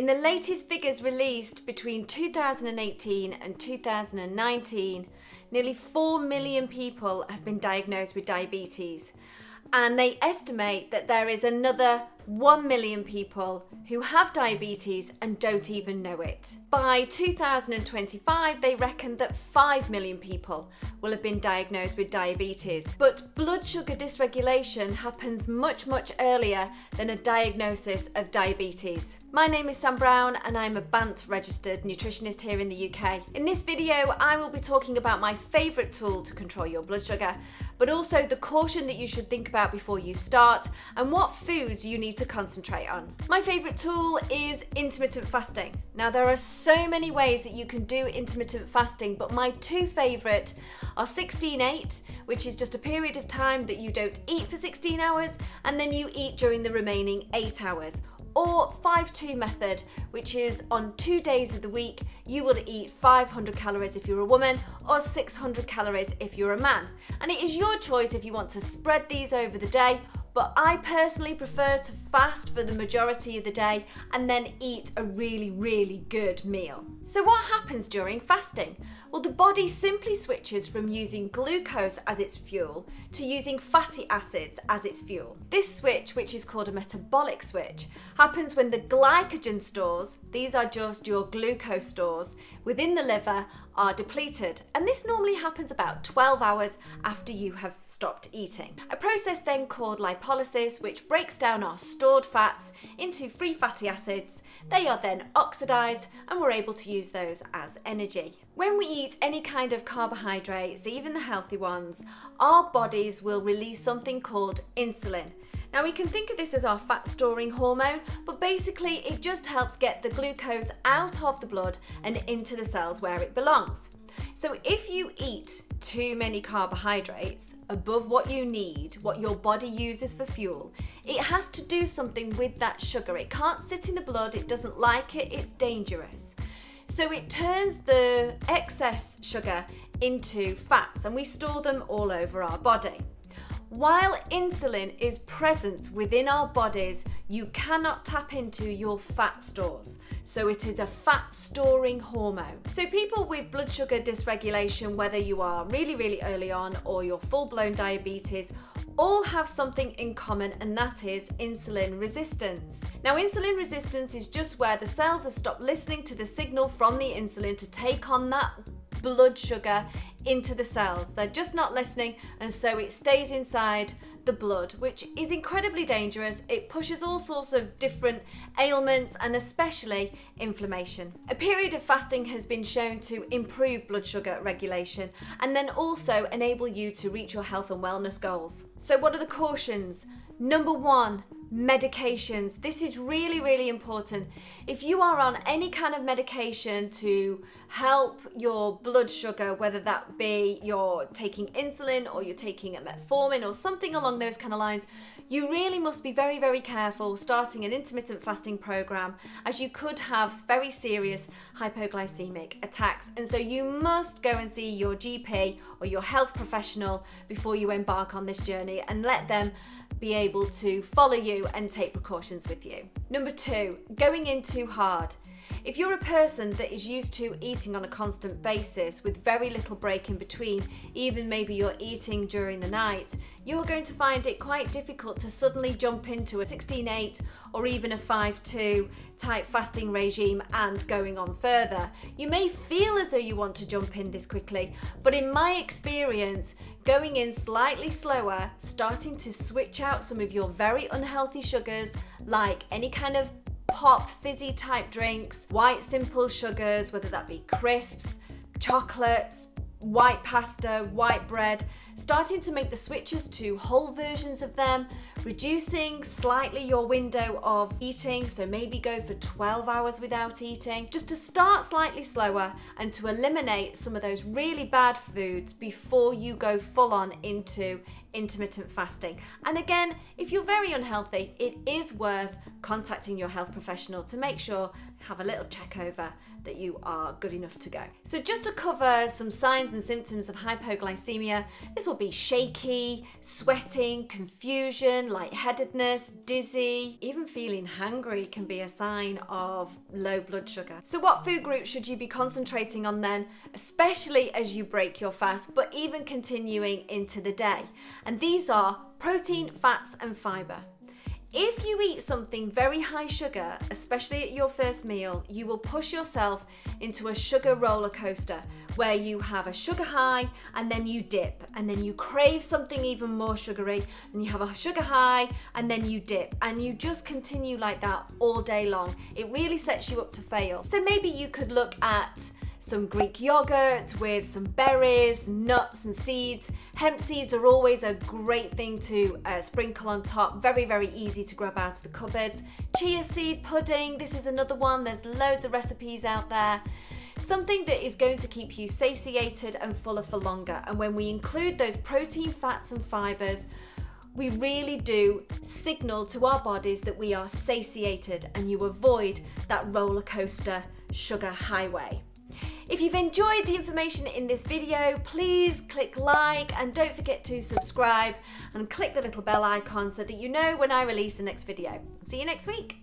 In the latest figures released between 2018 and 2019, nearly 4 million people have been diagnosed with diabetes, and they estimate that there is another 1 million people who have diabetes and don't even know it. By 2025, they reckon that 5 million people will have been diagnosed with diabetes. But blood sugar dysregulation happens much earlier than a diagnosis of diabetes. My name is Sam Brown and I'm a BANT registered nutritionist here in the UK. In this video, I will be talking about my favourite tool to control your blood sugar, but also the caution that you should think about before you start and what foods you need to concentrate on. My favourite tool is intermittent fasting. Now, there are so many ways that you can do intermittent fasting, but my two favourite are 16-8, which is just a period of time that you don't eat for 16 hours and then you eat during the remaining 8 hours. Or 5-2 method, which is on 2 days of the week, you will eat 500 calories if you're a woman or 600 calories if you're a man. And it is your choice if you want to spread these over the day, but I personally prefer to fast for the majority of the day and then eat a really good meal. So what happens during fasting? Well, the body simply switches from using glucose as its fuel to using fatty acids as its fuel. This switch, which is called a metabolic switch, happens when the glycogen stores, these are just your glucose stores, within the liver are depleted. And this normally happens about 12 hours after you have stopped eating. A process then called lipolysis, which breaks down our stored fats into free fatty acids. They are then oxidized and we're able to use those as energy. When we eat any kind of carbohydrates, even the healthy ones, our bodies will release something called insulin. Now, we can think of this as our fat storing hormone, but basically it just helps get the glucose out of the blood and into the cells where it belongs. So if you eat too many carbohydrates above what you need, what your body uses for fuel, it has to do something with that sugar. It can't sit in the blood, it doesn't like it, it's dangerous. So it turns the excess sugar into fats and we store them all over our body. While insulin is present within our bodies, you cannot tap into your fat stores. So it is a fat storing hormone. So people with blood sugar dysregulation, whether you are really early on or you're full-blown diabetes, all have something in common, and that is insulin resistance. Now, insulin resistance is just where the cells have stopped listening to the signal from the insulin to take on that blood sugar into the cells. They're just not listening, and so it stays inside the blood, which is incredibly dangerous. It pushes all sorts of different ailments and especially inflammation. A period of fasting has been shown to improve blood sugar regulation and then also enable you to reach your health and wellness goals. So what are the cautions? Number one, medications. This is really important. If you are on any kind of medication to help your blood sugar, whether that be you're taking insulin or you're taking a metformin or something along those kind of lines, you really must be very careful starting an intermittent fasting program, as you could have very serious hypoglycemic attacks. And so you must go and see your GP or your health professional before you embark on this journey and let them be able to follow you and take precautions with you. Number two, going in too hard. If you're a person that is used to eating on a constant basis with very little break in between, even maybe you're eating during the night, you're going to find it quite difficult to suddenly jump into a 16-8 or even a 5-2 type fasting regime and going on further. You may feel as though you want to jump in this quickly, but in my experience, going in slightly slower, starting to switch out some of your very unhealthy sugars, like any kind of pop, fizzy type drinks, white simple sugars, whether that be crisps, chocolates, white pasta, white bread, starting to make the switches to whole versions of them, reducing slightly your window of eating, so maybe go for 12 hours without eating, just to start slightly slower and to eliminate some of those really bad foods before you go full on into intermittent fasting. And again, if you're very unhealthy, it is worth contacting your health professional to make sure, have a little check over that you are good enough to go. So just to cover some signs and symptoms of hypoglycemia, this will be shaky, sweating, confusion, lightheadedness, dizzy, even feeling hungry can be a sign of low blood sugar. So what food groups should you be concentrating on then, especially as you break your fast, but even continuing into the day? And these are protein, fats, and fiber. If you eat something very high sugar, especially at your first meal, you will push yourself into a sugar roller coaster where you have a sugar high and then you dip and then you crave something even more sugary and you have a sugar high and then you dip and you just continue like that all day long. It really sets you up to fail. So maybe you could look at some Greek yogurt with some berries, nuts and seeds. Hemp seeds are always a great thing to sprinkle on top. Very, very easy to grab out of the cupboard. Chia seed pudding, this is another one. There's loads of recipes out there. Something that is going to keep you satiated and fuller for longer. And when we include those protein, fats and fibers, we really do signal to our bodies that we are satiated and you avoid that roller coaster sugar highway. If you've enjoyed the information in this video, please click like and don't forget to subscribe and click the little bell icon so that you know when I release the next video. See you next week.